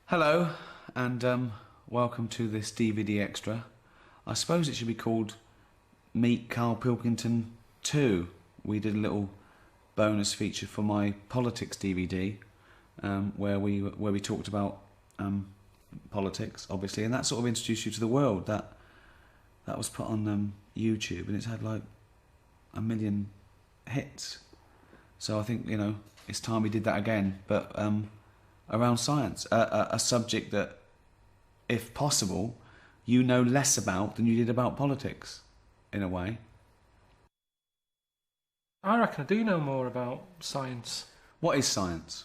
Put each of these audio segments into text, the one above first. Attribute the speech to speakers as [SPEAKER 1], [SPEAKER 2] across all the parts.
[SPEAKER 1] Hello, and welcome to this DVD extra. I suppose it should be called Meet Karl Pilkington 2. We did a little bonus feature for my politics DVD, where we talked about politics, obviously, and that sort of introduced you to the world. That was put on YouTube, and it's had like 1 million hits. So I think it's time we did that again, but around science, a subject that, if possible, you know less about than you did about politics, in a way.
[SPEAKER 2] I reckon I do know more about science.
[SPEAKER 1] What is science?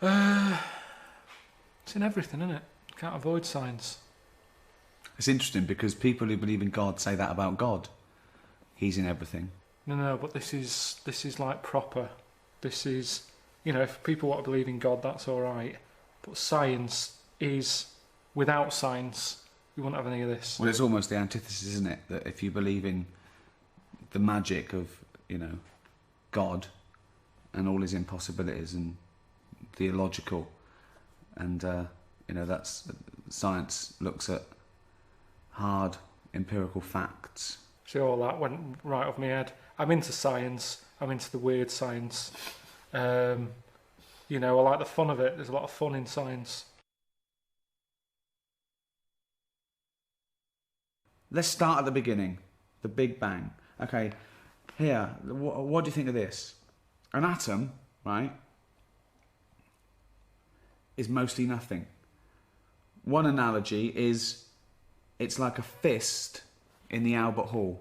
[SPEAKER 2] It's in everything, isn't it? You can't avoid science.
[SPEAKER 1] It's interesting because people who believe in God say that about God. He's in everything.
[SPEAKER 2] No, but this is like proper. This is, if people want to believe in God, that's all right. But science is, without science, we wouldn't have any of this.
[SPEAKER 1] Well, it's almost the antithesis, isn't it? That if you believe in the magic of, God and all his impossibilities and theological, and that's science looks at hard empirical facts.
[SPEAKER 2] See, all that went right off my head. I'm into science. I'm into the weird science. I like the fun of it. There's a lot of fun in science.
[SPEAKER 1] Let's start at the beginning, the Big Bang. Okay, here, what do you think of this? An atom, right, is mostly nothing. One analogy is it's like a fist in the Albert Hall.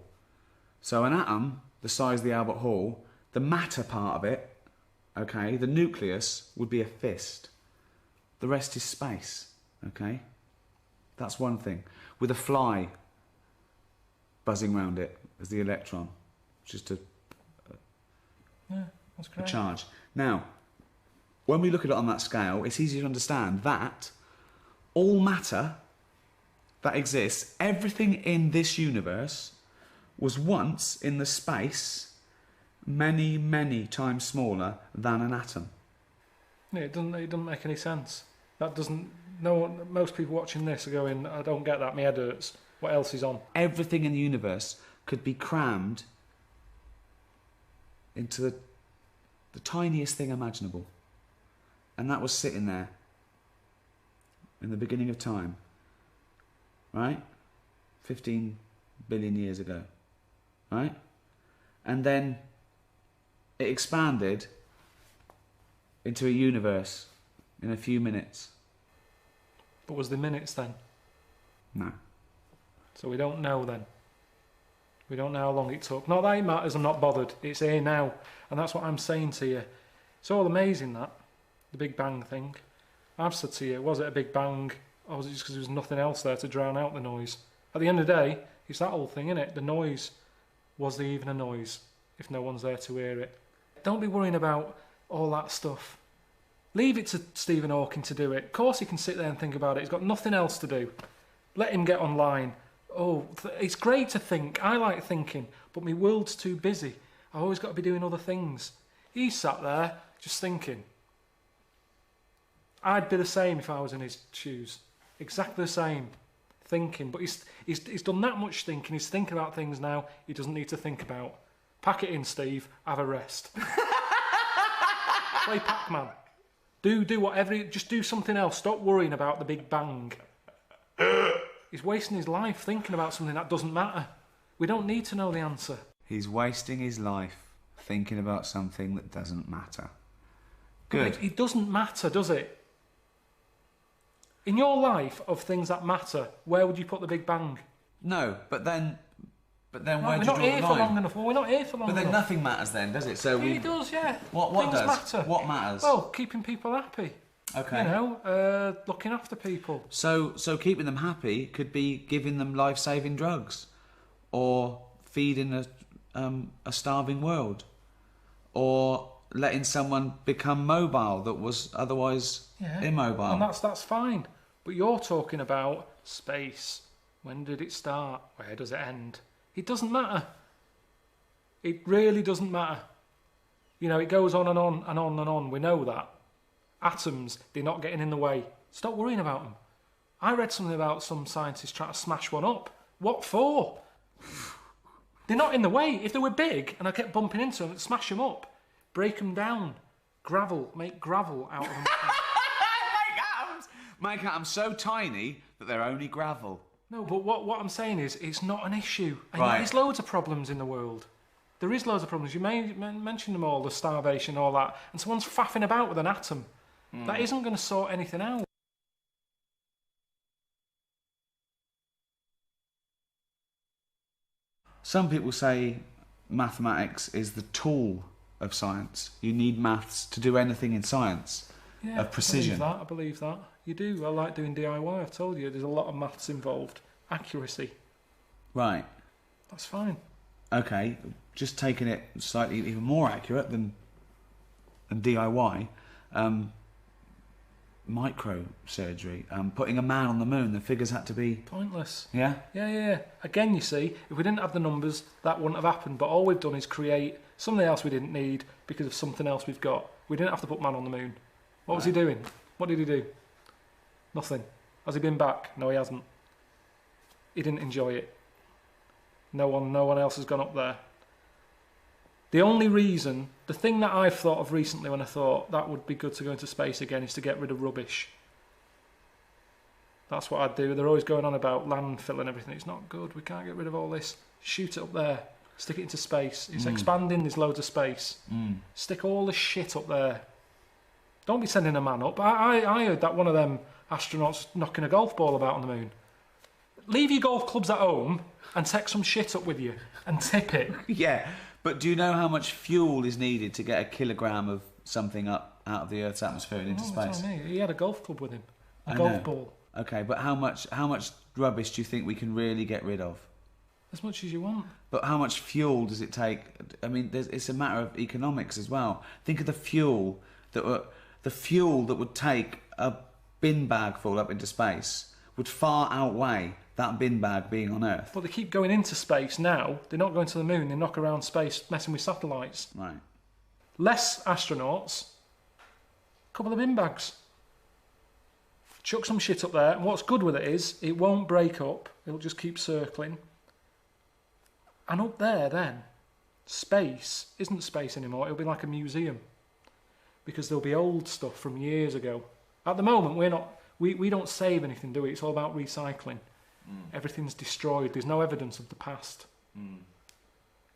[SPEAKER 1] So an atom, the size of the Albert Hall, the matter part of it, okay, the nucleus would be a fist. The rest is space, okay? That's one thing. With a fly buzzing around it as the electron, just
[SPEAKER 2] Yeah, that's great.
[SPEAKER 1] a charge. Now, when we look at it on that scale, it's easy to understand that all matter that exists, everything in this universe, was once in the space many, many times smaller than an atom.
[SPEAKER 2] Yeah, it doesn't make any sense. That doesn't. No one. Most people watching this are going, I don't get that. My head hurts. What else is on?
[SPEAKER 1] Everything in the universe could be crammed into the tiniest thing imaginable. And that was sitting there in the beginning of time, right? 15 billion years ago, right? And then it expanded into a universe in a few minutes.
[SPEAKER 2] But was there minutes then?
[SPEAKER 1] No.
[SPEAKER 2] So we don't know then. We don't know how long it took. Not that it matters, I'm not bothered. It's here now. And that's what I'm saying to you. It's all amazing, that. The Big Bang thing. I've said to you, was it a Big Bang, or was it just because there was nothing else there to drown out the noise? At the end of the day, it's that old thing, isn't it? The noise. Was there even a noise if no one's there to hear it? Don't be worrying about all that stuff. Leave it to Stephen Hawking to do it. Of course he can sit there and think about it. He's got nothing else to do. Let him get online. Oh, it's great to think. I like thinking, but my world's too busy. I've always got to be doing other things. He's sat there just thinking. I'd be the same if I was in his shoes. Exactly the same. Thinking. But he's done that much thinking. He's thinking about things now he doesn't need to think about. Pack it in, Steve. Have a rest. Play Pac-Man. Do whatever. Just do something else. Stop worrying about the Big Bang. He's wasting his life thinking about something that doesn't matter. We don't need to know the answer.
[SPEAKER 1] He's wasting his life thinking about something that doesn't matter. Good.
[SPEAKER 2] It doesn't matter, does it? In your life of things that matter, where would you put the Big Bang?
[SPEAKER 1] No, but then where do you
[SPEAKER 2] we're
[SPEAKER 1] draw
[SPEAKER 2] not here
[SPEAKER 1] the
[SPEAKER 2] for
[SPEAKER 1] line?
[SPEAKER 2] long enough. Well, we're not here for long
[SPEAKER 1] But
[SPEAKER 2] enough.
[SPEAKER 1] then nothing matters then, does it? So
[SPEAKER 2] Yeah, it does, yeah.
[SPEAKER 1] What
[SPEAKER 2] Things
[SPEAKER 1] does?
[SPEAKER 2] matter.
[SPEAKER 1] What matters?
[SPEAKER 2] Well, keeping people happy.
[SPEAKER 1] Okay.
[SPEAKER 2] Looking after people.
[SPEAKER 1] So keeping them happy could be giving them life-saving drugs, or feeding a starving world, or letting someone become mobile that was otherwise immobile.
[SPEAKER 2] And that's fine. But you're talking about space. When did it start? Where does it end? It doesn't matter. It really doesn't matter. It goes on and on and on and on. We know that. Atoms, they're not getting in the way. Stop worrying about them. I read something about some scientists trying to smash one up. What for? They're not in the way. If they were big and I kept bumping into them, smash them up. Break them down. Gravel. Make gravel out of them.
[SPEAKER 1] Make atoms so tiny that they're only gravel.
[SPEAKER 2] No, but what I'm saying is it's not an issue. And
[SPEAKER 1] Right.
[SPEAKER 2] there's loads of problems in the world. There is loads of problems. You may mention them all, the starvation, all that, and someone's faffing about with an atom. That isn't going to sort anything out.
[SPEAKER 1] Some people say mathematics is the tool of science. You need maths to do anything in science of precision.
[SPEAKER 2] I believe that. You do. I like doing DIY. I've told you there's a lot of maths involved. Accuracy.
[SPEAKER 1] Right.
[SPEAKER 2] That's fine.
[SPEAKER 1] Okay, just taking it slightly even more accurate than DIY. Microsurgery. Putting a man on the moon. The figures had to be
[SPEAKER 2] Pointless.
[SPEAKER 1] Yeah.
[SPEAKER 2] Yeah. Again, you see, if we didn't have the numbers, that wouldn't have happened. But all we've done is create something else we didn't need because of something else we've got. We didn't have to put man on the moon. What was he doing? What did he do? Nothing. Has he been back? No, he hasn't. He didn't enjoy it. No one else has gone up there. The only reason, the thing that I've thought of recently when I thought that would be good to go into space again is to get rid of rubbish. That's what I'd do. They're always going on about landfill and everything. It's not good. We can't get rid of all this. Shoot it up there. Stick it into space. It's expanding. There's loads of space. Stick all the shit up there. Don't be sending a man up. I heard that one of them astronauts knocking a golf ball about on the moon. Leave your golf clubs at home and take some shit up with you and tip it.
[SPEAKER 1] Yeah, but do you know how much fuel is needed to get a kilogram of something up out of the Earth's atmosphere and into space?
[SPEAKER 2] He had a golf club with him. A
[SPEAKER 1] I
[SPEAKER 2] golf
[SPEAKER 1] know.
[SPEAKER 2] ball.
[SPEAKER 1] Okay, but how much rubbish do you think we can really get rid of?
[SPEAKER 2] As much as you want.
[SPEAKER 1] But how much fuel does it take? I mean, it's a matter of economics as well. Think of the fuel that would take a bin bag full up into space would far outweigh that bin bag being on Earth.
[SPEAKER 2] But they keep going into space now. They're not going to the moon. They knock around space, messing with satellites.
[SPEAKER 1] Right.
[SPEAKER 2] Less astronauts. A couple of bin bags. Chuck some shit up there. And what's good with it is it won't break up. It'll just keep circling. And up there then, space isn't space anymore. It'll be like a museum. Because there'll be old stuff from years ago. At the moment, we don't save anything, do we? It's all about recycling. Everything's destroyed. There's no evidence of the past.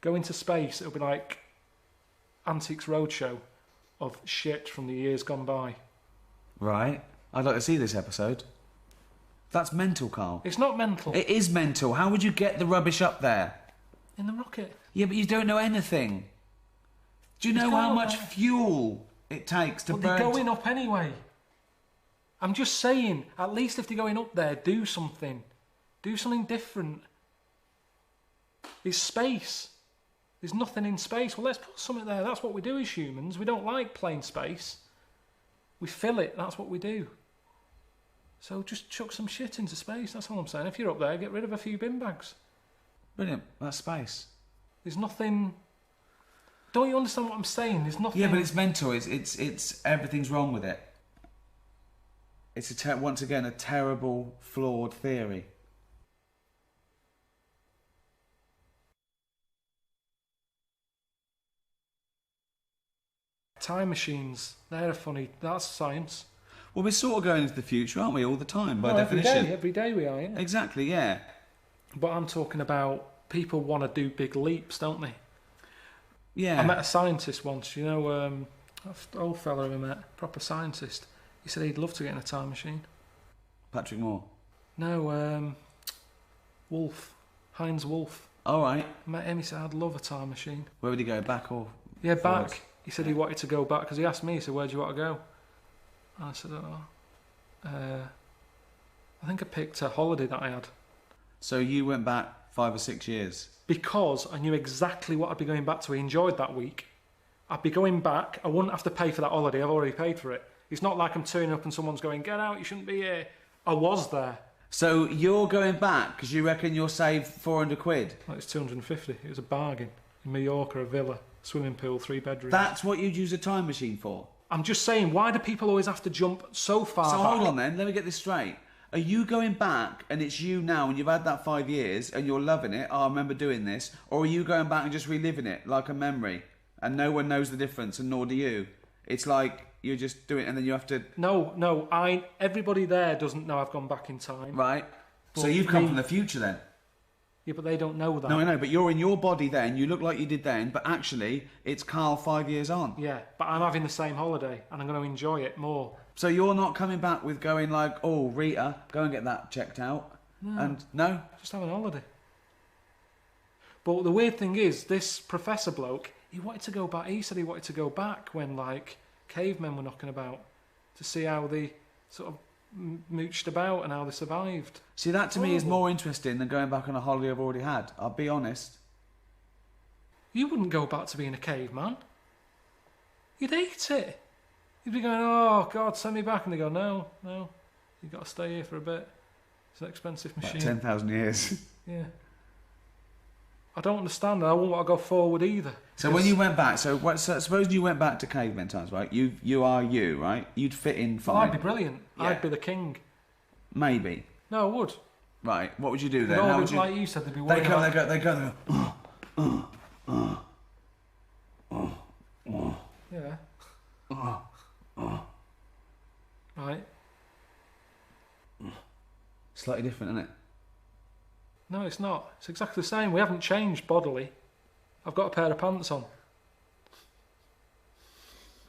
[SPEAKER 2] Go into space, it'll be like Antiques Roadshow of shit from the years gone by.
[SPEAKER 1] Right. I'd like to see this episode. That's mental, Carl.
[SPEAKER 2] It's not mental.
[SPEAKER 1] It is mental. How would you get the rubbish up there?
[SPEAKER 2] In the rocket.
[SPEAKER 1] Yeah, but you don't know anything. Do you know how much fuel it takes to
[SPEAKER 2] But
[SPEAKER 1] burn?
[SPEAKER 2] they're going up anyway. I'm just saying, at least if they're going up there, do something. Do something different. It's space. There's nothing in space. Well, let's put something there. That's what we do as humans. We don't like plain space. We fill it. That's what we do. So just chuck some shit into space. That's all I'm saying. If you're up there, get rid of a few bin bags.
[SPEAKER 1] Brilliant. That's space.
[SPEAKER 2] There's nothing... Don't you understand what I'm saying? There's nothing...
[SPEAKER 1] Yeah, but it's mental. It's everything's wrong with it. It's once again a terrible, flawed theory.
[SPEAKER 2] Time machines, they're funny. That's science.
[SPEAKER 1] Well, we're sort of going into the future, aren't we, all the time, by
[SPEAKER 2] No,
[SPEAKER 1] definition?
[SPEAKER 2] Every day we are, yeah.
[SPEAKER 1] Exactly, yeah.
[SPEAKER 2] But I'm talking about people want to do big leaps, don't they?
[SPEAKER 1] Yeah.
[SPEAKER 2] I met a scientist once, you know, old fella I met, proper scientist. He said he'd love to get in a time machine.
[SPEAKER 1] Patrick Moore.
[SPEAKER 2] No, Wolf, Heinz Wolf.
[SPEAKER 1] All right.
[SPEAKER 2] I met him, he said, I'd love a time machine.
[SPEAKER 1] Where would he go, back or
[SPEAKER 2] Yeah,
[SPEAKER 1] forwards?
[SPEAKER 2] back. He said he wanted to go back, because he asked me, he said, where do you want to go? And I said, I think I picked a holiday that I had.
[SPEAKER 1] So you went back 5 or 6 years?
[SPEAKER 2] Because I knew exactly what I'd be going back to. I enjoyed that week. I'd be going back. I wouldn't have to pay for that holiday. I've already paid for it. It's not like I'm turning up and someone's going, get out, you shouldn't be here. I was there.
[SPEAKER 1] So you're going back because you reckon you'll save 400 quid?
[SPEAKER 2] Well, it's 250. It was a bargain. In Mallorca, a villa, swimming pool, 3 bedrooms.
[SPEAKER 1] That's what you'd use a time machine for?
[SPEAKER 2] I'm just saying, why do people always have to jump so far
[SPEAKER 1] So
[SPEAKER 2] back?
[SPEAKER 1] hold on then, let me get this straight. Are you going back and it's you now and you've had that 5 years and you're loving it, oh, I remember doing this, or are you going back and just reliving it like a memory and no one knows the difference and nor do you? It's like you're just doing it and then you have to...
[SPEAKER 2] No, everybody there doesn't know I've gone back in time.
[SPEAKER 1] Right. So
[SPEAKER 2] But
[SPEAKER 1] you've come
[SPEAKER 2] me-
[SPEAKER 1] from the future then?
[SPEAKER 2] Yeah, but they don't know that.
[SPEAKER 1] No, I know, but you're in your body then, you look like you did then, but actually it's Karl 5 years on.
[SPEAKER 2] Yeah, but I'm having the same holiday and I'm going to enjoy it more.
[SPEAKER 1] So you're not coming back with going like, oh, Rita, go and get that checked out.
[SPEAKER 2] No.
[SPEAKER 1] And no?
[SPEAKER 2] Just having a holiday. But the weird thing is, this professor bloke, he wanted to go back. He said he wanted to go back when, like, cavemen were knocking about to see how they sort of mooched about and how they survived.
[SPEAKER 1] See, that to me is more interesting than going back on a holiday I've already had. I'll be honest.
[SPEAKER 2] You wouldn't go back to being a caveman. You'd hate it. You'd be going, oh, God, send me back. And they go, no, you've got to stay here for a bit. It's an expensive machine.
[SPEAKER 1] Like 10,000 years.
[SPEAKER 2] Yeah. I don't understand. I wouldn't want to go forward either.
[SPEAKER 1] So when you went back, so suppose you went back to caveman times, right? You are you, right? You'd fit in fine.
[SPEAKER 2] Well, I'd be brilliant.
[SPEAKER 1] Yeah.
[SPEAKER 2] I'd be the king.
[SPEAKER 1] Maybe.
[SPEAKER 2] No, I would.
[SPEAKER 1] Right. What would you do then?
[SPEAKER 2] No,
[SPEAKER 1] How would you...
[SPEAKER 2] like you said, they'd be
[SPEAKER 1] They
[SPEAKER 2] worried
[SPEAKER 1] go,
[SPEAKER 2] about...
[SPEAKER 1] they go.
[SPEAKER 2] Yeah. Right.
[SPEAKER 1] Slightly different, isn't it?
[SPEAKER 2] No, it's not. It's exactly the same. We haven't changed bodily. I've got a pair of pants on.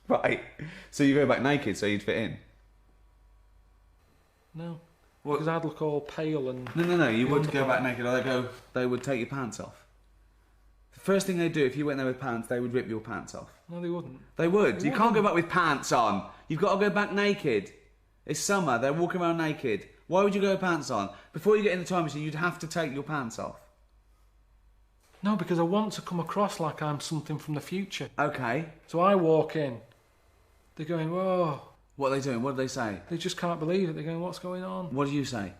[SPEAKER 1] Right. So you go back naked so you'd fit in?
[SPEAKER 2] No.
[SPEAKER 1] What?
[SPEAKER 2] Because I'd look all pale and...
[SPEAKER 1] No. You would go
[SPEAKER 2] Underpants.
[SPEAKER 1] back naked, or they would take your pants off. The first thing they do if you went there with pants, they would rip your pants off.
[SPEAKER 2] No, they wouldn't.
[SPEAKER 1] They would.
[SPEAKER 2] They
[SPEAKER 1] You can't go
[SPEAKER 2] wouldn't.
[SPEAKER 1] back with pants on. You've got to go back naked. It's summer. They're walking around naked. Why would you go with pants on? Before you get in the time machine, you'd have to take your pants off.
[SPEAKER 2] No, because I want to come across like I'm something from the future.
[SPEAKER 1] Okay.
[SPEAKER 2] So I walk in. They're going, whoa.
[SPEAKER 1] What are they doing? What do they say?
[SPEAKER 2] They just can't believe it. They're going, what's going on?
[SPEAKER 1] What do you say?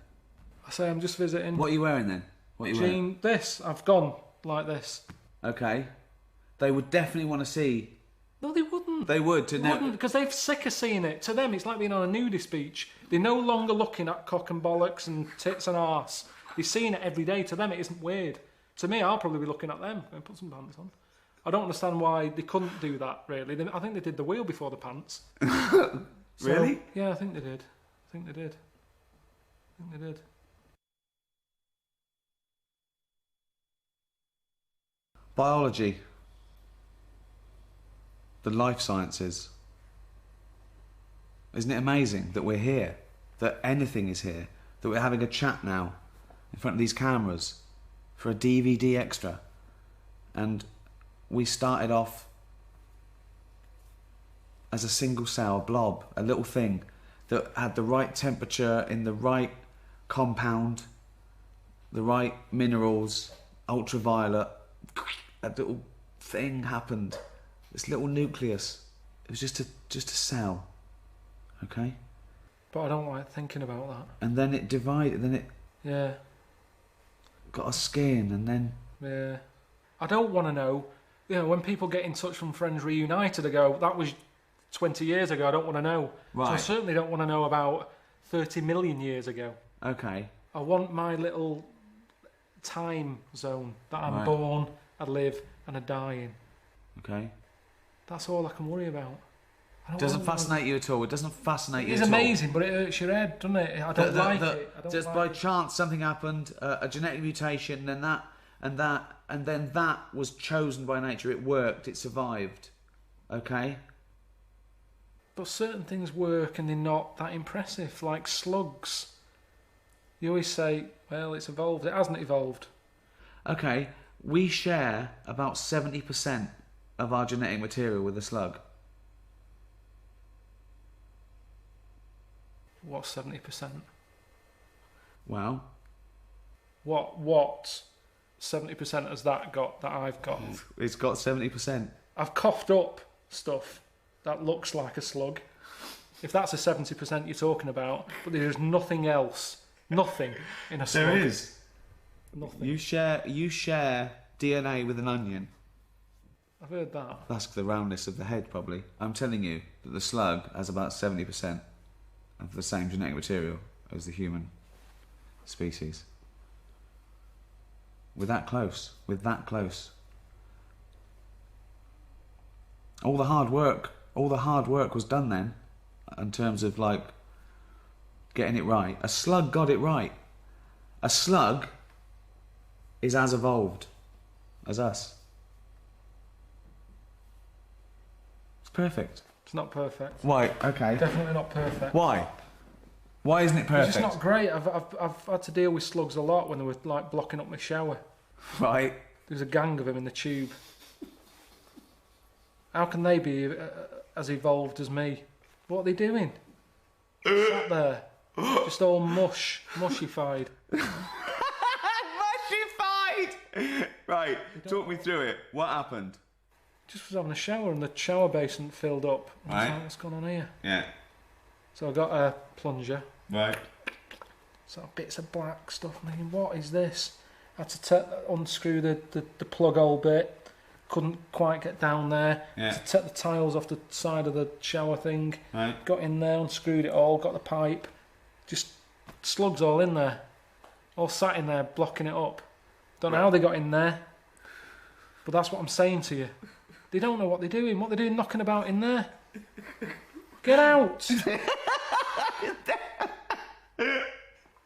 [SPEAKER 2] I say, I'm just visiting.
[SPEAKER 1] What are you wearing then? What are you wearing?
[SPEAKER 2] Jean, this. I've gone like this.
[SPEAKER 1] Okay. They would definitely want to see.
[SPEAKER 2] No, they wouldn't.
[SPEAKER 1] They would to
[SPEAKER 2] They
[SPEAKER 1] know.
[SPEAKER 2] wouldn't, because they're sick of seeing it. To them, it's like being on a nudist beach. They're no longer looking at cock and bollocks and tits and arse. They're seeing it every day. To them, it isn't weird. To me, I'll probably be looking at them and put some pants on. I don't understand why they couldn't do that, really. I think they did the wheel before the pants.
[SPEAKER 1] Really?
[SPEAKER 2] Yeah, I think they did. I think they did.
[SPEAKER 1] Biology. The life sciences. Isn't it amazing that we're here? That anything is here? That we're having a chat now in front of these cameras for a DVD extra. And we started off as a single cell blob, a little thing that had the right temperature in the right compound, the right minerals, ultraviolet. A little thing happened. This little nucleus. It was just a cell. Okay?
[SPEAKER 2] But I don't like thinking about that.
[SPEAKER 1] And then it divided, then it
[SPEAKER 2] Yeah,
[SPEAKER 1] got a skin, and then...
[SPEAKER 2] yeah. I don't want to know. You know, when people get in touch from Friends Reunited, I go, that was 20 years ago, I don't want to know.
[SPEAKER 1] Right.
[SPEAKER 2] So I certainly don't want to know about 30 million years ago.
[SPEAKER 1] Okay.
[SPEAKER 2] I want my little time zone that I'm
[SPEAKER 1] Right.
[SPEAKER 2] born, I live, and I die in.
[SPEAKER 1] Okay.
[SPEAKER 2] That's all I can worry about. I don't
[SPEAKER 1] Doesn't
[SPEAKER 2] wanna-
[SPEAKER 1] fascinate you at all. It doesn't fascinate you
[SPEAKER 2] It's
[SPEAKER 1] at all.
[SPEAKER 2] amazing, but it hurts your head, doesn't it? I don't like it. I don't
[SPEAKER 1] Just
[SPEAKER 2] like
[SPEAKER 1] by
[SPEAKER 2] it.
[SPEAKER 1] chance something happened, a genetic mutation, and then that was chosen by nature. It worked. It survived. Okay.
[SPEAKER 2] But certain things work and they're not that impressive, like slugs. You always say, well, it's evolved. It hasn't evolved.
[SPEAKER 1] Okay. We share about 70% of our genetic material with a slug.
[SPEAKER 2] What's 70%?
[SPEAKER 1] Well,
[SPEAKER 2] What 70% has that got that I've got?
[SPEAKER 1] it's got 70%.
[SPEAKER 2] I've coughed up stuff that looks like a slug. If that's a 70% you're talking about, but there's nothing else. Nothing in a slug.
[SPEAKER 1] There is.
[SPEAKER 2] Nothing.
[SPEAKER 1] You share DNA with an onion.
[SPEAKER 2] I've heard that.
[SPEAKER 1] That's the roundness of the head, probably. I'm telling you that the slug has about 70% of the same genetic material as the human species. We're that close. We're that close. All the hard work was done then, in terms of like getting it right. A slug got it right. A slug is as evolved as us. It's perfect.
[SPEAKER 2] It's not perfect.
[SPEAKER 1] Why? Okay.
[SPEAKER 2] Definitely not perfect.
[SPEAKER 1] Why? Why isn't it perfect?
[SPEAKER 2] It's just not great. I've had to deal with slugs a lot when they were like blocking up my shower.
[SPEAKER 1] Right.
[SPEAKER 2] There was a gang of them in the tube. How can they be as evolved as me? What are they doing? Sat there, just all mushified.
[SPEAKER 1] Mushified! Right, talk me through it. What happened?
[SPEAKER 2] Just was having a shower and the shower basin filled up. I was
[SPEAKER 1] Right.
[SPEAKER 2] like, what's going on here?
[SPEAKER 1] Yeah.
[SPEAKER 2] So I got a plunger.
[SPEAKER 1] Right.
[SPEAKER 2] So bits of black stuff. I'm thinking, what is this? I had to unscrew the plug hole bit. Couldn't quite get down there.
[SPEAKER 1] Yeah.
[SPEAKER 2] To take the tiles off the side of the shower thing.
[SPEAKER 1] Right.
[SPEAKER 2] Got in there, unscrewed it all, got the pipe. Just slugs all in there. All sat in there, blocking it up. Don't know how they got in there. But that's what I'm saying to you. They don't know what they're doing. What they're doing knocking about in there. Get out!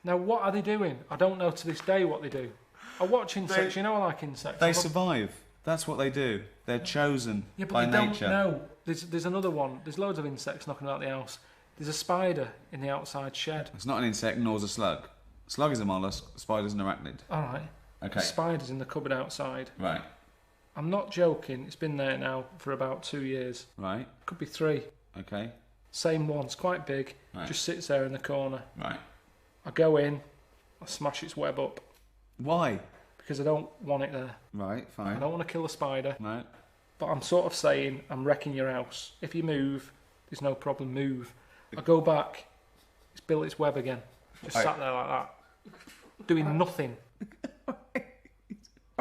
[SPEAKER 2] Now, what are they doing? I don't know to this day what they do. I watch insects, you know I like insects.
[SPEAKER 1] They survive. That's what they do. They're chosen by
[SPEAKER 2] they
[SPEAKER 1] nature.
[SPEAKER 2] don't know. There's another one. There's loads of insects knocking about the house. There's a spider in the outside shed.
[SPEAKER 1] It's not an insect, nor is a slug. Slug is a mollusk, spider's an arachnid.
[SPEAKER 2] Alright.
[SPEAKER 1] Okay.
[SPEAKER 2] Spiders in the cupboard outside.
[SPEAKER 1] Right.
[SPEAKER 2] I'm not joking. It's been there now for about 2 years.
[SPEAKER 1] Right.
[SPEAKER 2] Could be 3.
[SPEAKER 1] Okay.
[SPEAKER 2] Same one. It's quite big.
[SPEAKER 1] Right.
[SPEAKER 2] Just sits there in the corner.
[SPEAKER 1] Right.
[SPEAKER 2] I go in. I smash its web up.
[SPEAKER 1] Why?
[SPEAKER 2] Because I don't want it there.
[SPEAKER 1] Right,
[SPEAKER 2] I
[SPEAKER 1] fine.
[SPEAKER 2] don't want to kill the spider.
[SPEAKER 1] Right.
[SPEAKER 2] But I'm sort of saying, I'm wrecking your house. If you move, there's no problem, move. I go back, it's built its web again. Just
[SPEAKER 1] Right.
[SPEAKER 2] sat there like that. Doing nothing.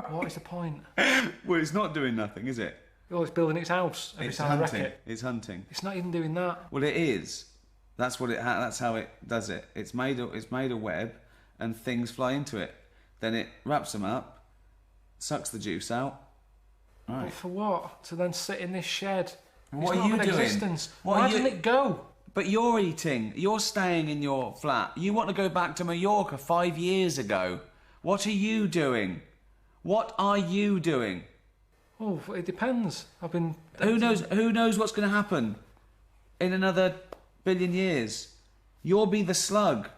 [SPEAKER 2] What is the point?
[SPEAKER 1] Well, it's not doing nothing, is it?
[SPEAKER 2] Well, it's building its house every
[SPEAKER 1] It's
[SPEAKER 2] time I wreck
[SPEAKER 1] hunting.
[SPEAKER 2] it.
[SPEAKER 1] It's hunting.
[SPEAKER 2] It's not even doing that.
[SPEAKER 1] Well, it is. That's what it. That's how it does it. It's made a web, and things fly into it. Then it wraps them up, sucks the juice out.
[SPEAKER 2] But
[SPEAKER 1] Right.
[SPEAKER 2] for what? To then sit in this shed.
[SPEAKER 1] What
[SPEAKER 2] It's
[SPEAKER 1] are
[SPEAKER 2] not
[SPEAKER 1] you
[SPEAKER 2] an
[SPEAKER 1] doing?
[SPEAKER 2] existence.
[SPEAKER 1] What
[SPEAKER 2] Why
[SPEAKER 1] are you-
[SPEAKER 2] didn't it go?
[SPEAKER 1] But you're eating. You're staying in your flat. You want to go back to Mallorca 5 years ago. What are you doing? What are you doing?
[SPEAKER 2] Oh, it depends. I've been...
[SPEAKER 1] Who knows? Who knows what's going to happen in another billion years? You'll be the slug.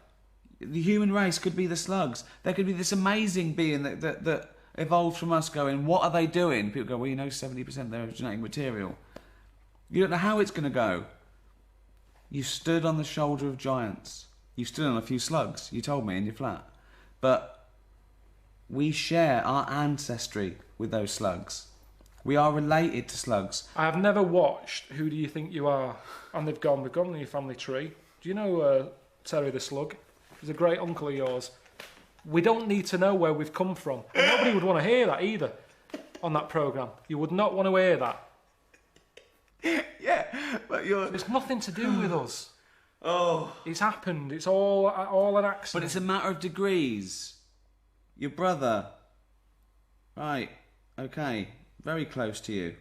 [SPEAKER 1] The human race could be the slugs. There could be this amazing being that evolved from us going, what are they doing? People go, well, you know, 70% of their genetic material. You don't know how it's going to go. You stood on the shoulder of giants. You stood on a few slugs, you told me, in your flat. But we share our ancestry with those slugs. We are related to slugs.
[SPEAKER 2] I have never watched Who Do You Think You Are? And we've gone on your family tree. Do you know Terry the Slug? He's a great uncle of yours. We don't need to know where we've come from. And nobody would want to hear that either on that programme. You would not want to hear that.
[SPEAKER 1] Yeah, but you're...
[SPEAKER 2] It's nothing to do with us.
[SPEAKER 1] Oh.
[SPEAKER 2] It's happened. It's all an accident.
[SPEAKER 1] But it's a matter of degrees. Your brother. Right, okay. Very close to you.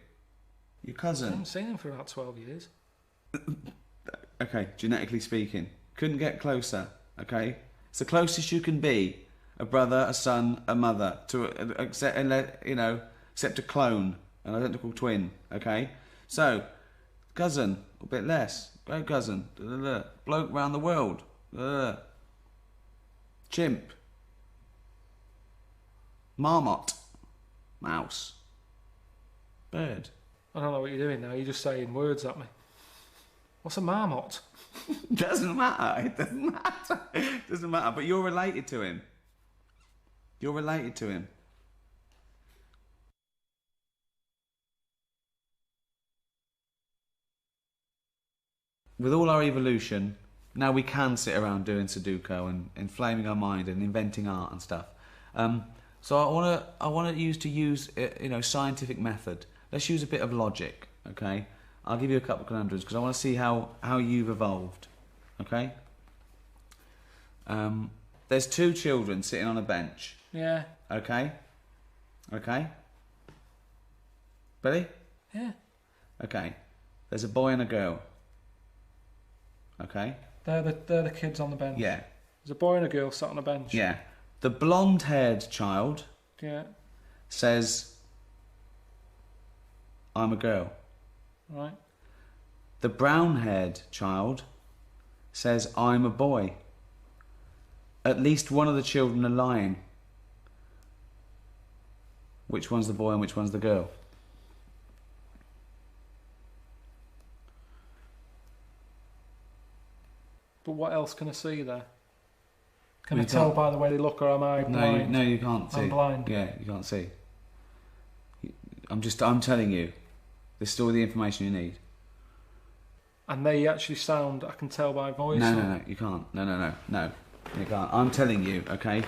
[SPEAKER 1] Your
[SPEAKER 2] I
[SPEAKER 1] cousin.
[SPEAKER 2] haven't seen him for about 12 years.
[SPEAKER 1] Okay, genetically speaking. Couldn't get closer, okay? It's the closest you can be. A brother, a son, a mother. Except a clone. An identical twin, okay? So, cousin, a bit less. Great cousin. Bloke round the world. Chimp. Marmot. Mouse. Bird.
[SPEAKER 2] I don't know what you're doing now. You're just saying words at me. What's a marmot?
[SPEAKER 1] Doesn't matter. It doesn't matter. It doesn't matter. But you're related to him. You're related to him. With all our evolution, now we can sit around doing Sudoku and inflaming our mind and inventing art and stuff. So I want to use scientific method. let's use a bit of logic, okay? I'll give you a couple of conundrums because I want to see how you've evolved, okay? There's two children sitting on a bench.
[SPEAKER 2] Yeah.
[SPEAKER 1] Okay? Okay? Ready?
[SPEAKER 2] Yeah.
[SPEAKER 1] Okay. There's a boy and a girl. Okay?
[SPEAKER 2] They're the kids on the bench.
[SPEAKER 1] Yeah.
[SPEAKER 2] There's a boy and a girl sat on a bench.
[SPEAKER 1] Yeah. The blonde-haired child
[SPEAKER 2] Yeah.
[SPEAKER 1] says, I'm a girl.
[SPEAKER 2] Right.
[SPEAKER 1] The brown-haired child says, I'm a boy. At least one of the children are lying. Which one's the boy and which one's the girl?
[SPEAKER 2] But what else can I see there? Can
[SPEAKER 1] Well,
[SPEAKER 2] I tell by the way they look, or am I blind?
[SPEAKER 1] No, you can't see.
[SPEAKER 2] I'm blind.
[SPEAKER 1] Yeah, you can't see. I'm telling you. This is all the information you need.
[SPEAKER 2] And they actually sound, I can tell by voice.
[SPEAKER 1] No, you can't. No, you can't. I'm telling you, okay?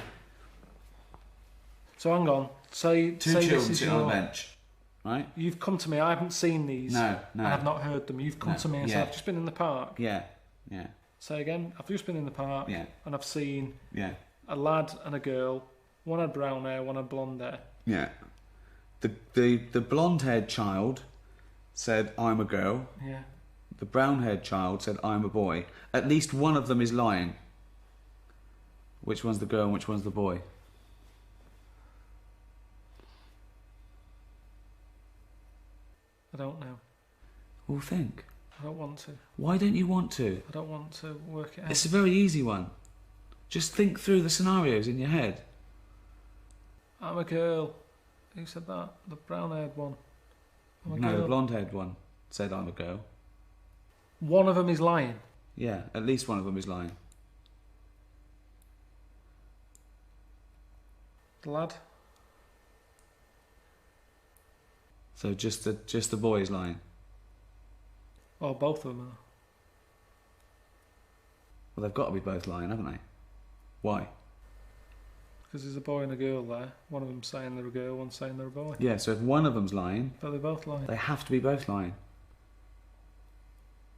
[SPEAKER 2] So hang on. Say
[SPEAKER 1] Two
[SPEAKER 2] this
[SPEAKER 1] children
[SPEAKER 2] is
[SPEAKER 1] sitting on a bench, right?
[SPEAKER 2] You've come to me. I haven't seen these.
[SPEAKER 1] No.
[SPEAKER 2] And I've not heard them. You've come to me and said, I've just been in the park.
[SPEAKER 1] Yeah.
[SPEAKER 2] Say again. I've just been in the park.
[SPEAKER 1] Yeah.
[SPEAKER 2] And I've seen
[SPEAKER 1] Yeah.
[SPEAKER 2] a lad and a girl. One had brown hair, one had blonde hair.
[SPEAKER 1] Yeah. The blonde-haired child said, I'm a girl.
[SPEAKER 2] Yeah.
[SPEAKER 1] The brown-haired child said, I'm a boy. At least one of them is lying. Which one's the girl and which one's the boy?
[SPEAKER 2] I don't know.
[SPEAKER 1] Well, think.
[SPEAKER 2] I don't want to.
[SPEAKER 1] Why don't you want to?
[SPEAKER 2] I don't want to work it out.
[SPEAKER 1] It's a very easy one. Just think through the scenarios in your head.
[SPEAKER 2] I'm a girl. Who said that? The brown-haired one. I'm a
[SPEAKER 1] No,
[SPEAKER 2] girl.
[SPEAKER 1] the blonde-haired one said, I'm a girl.
[SPEAKER 2] One of them is lying.
[SPEAKER 1] Yeah, at least one of them is lying.
[SPEAKER 2] The lad.
[SPEAKER 1] So just the boy is lying.
[SPEAKER 2] Well, both of them are.
[SPEAKER 1] Well, they've got to be both lying, haven't they? Why?
[SPEAKER 2] Because there's a boy and a girl there. One of them's saying they're a girl, one's saying they're a boy.
[SPEAKER 1] Yeah, so if one of them's lying,
[SPEAKER 2] But they're both lying.
[SPEAKER 1] they have to be both lying.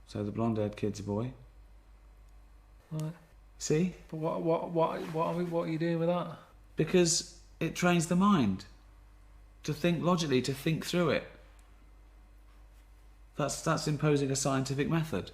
[SPEAKER 1] So the blonde-haired kid's a boy.
[SPEAKER 2] Right.
[SPEAKER 1] See?
[SPEAKER 2] But what are you doing with that?
[SPEAKER 1] Because it trains the mind to think logically, to think through it. That's imposing a scientific method.